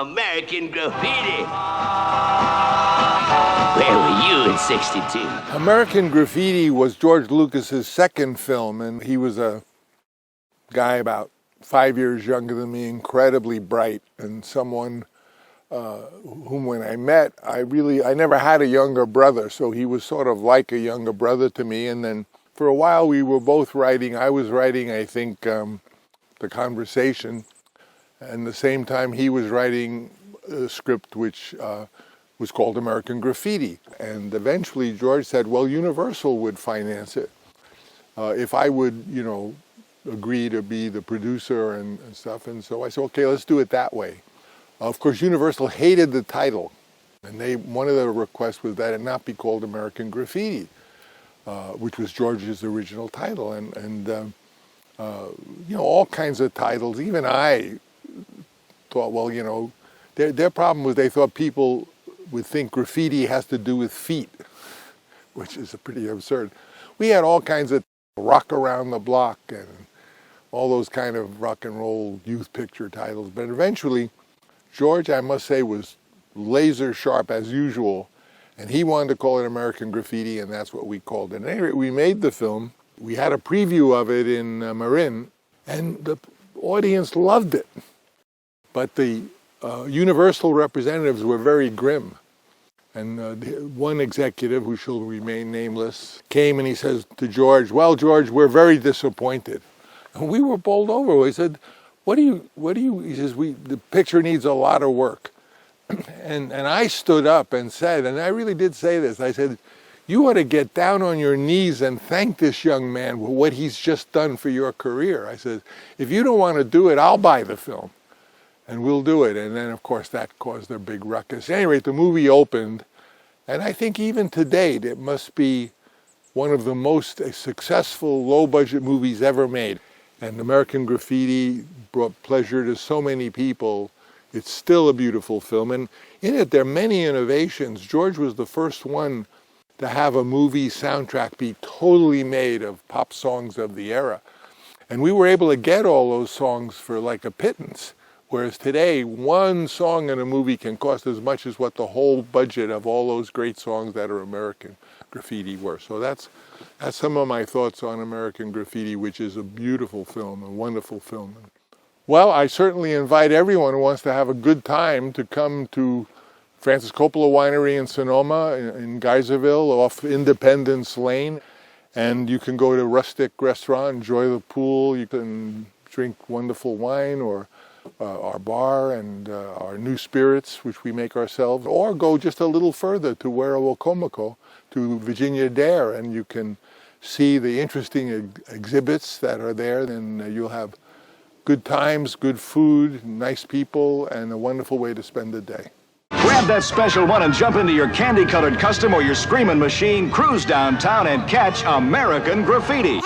American Graffiti. Where were you in '62? American Graffiti was George Lucas's second film, and he was a guy about 5 years younger than me, incredibly bright, and someone whom when I met, I never had a younger brother, so he was sort of like a younger brother to me. And then for a while we were both writing. I was writing, I think, The Conversation, and the same time he was writing a script which was called American Graffiti. And eventually George said, well, Universal would finance it if I would, agree to be the producer and stuff. And so I said, okay, let's do it that way. Of course, Universal hated the title, and one of their requests was that it not be called American Graffiti, which was George's original title. And all kinds of titles. Even I thought, well, their problem was they thought people would think graffiti has to do with feet, which is pretty absurd. We had all kinds of Rock Around the Block and all those kind of rock and roll youth picture titles. But eventually, George, I must say, was laser sharp as usual, and he wanted to call it American Graffiti, and that's what we called it. At any rate, we made the film. We had a preview of it in Marin, and the audience loved it. But the Universal representatives were very grim. And one executive, who shall remain nameless, came and he says to George, well, George, we're very disappointed. And we were bowled over. He said, what do you, he says, the picture needs a lot of work. And I stood up and said, and I really did say this, I said, you ought to get down on your knees and thank this young man for what he's just done for your career. I said, if you don't want to do it, I'll buy the film and we'll do it. And then, of course, that caused a big ruckus. At any rate, the movie opened, and I think even to date, it must be one of the most successful low-budget movies ever made. And American Graffiti brought pleasure to so many people. It's still a beautiful film. And in it, there are many innovations. George was the first one to have a movie soundtrack be totally made of pop songs of the era. And we were able to get all those songs for like a pittance. Whereas today, one song in a movie can cost as much as what the whole budget of all those great songs that are American Graffiti were. So that's some of my thoughts on American Graffiti, which is a beautiful film, a wonderful film. Well, I certainly invite everyone who wants to have a good time to come to Francis Coppola Winery in Sonoma, in Geyserville, off Independence Lane. And you can go to a rustic restaurant, enjoy the pool, you can drink wonderful wine, or our bar and our new spirits, which we make ourselves, or go just a little further to Werowocomoco, to Virginia Dare, and you can see the interesting exhibits that are there, and you'll have good times, good food, nice people, and a wonderful way to spend the day. Grab that special one and jump into your candy-colored custom or your screaming machine, cruise downtown and catch American Graffiti.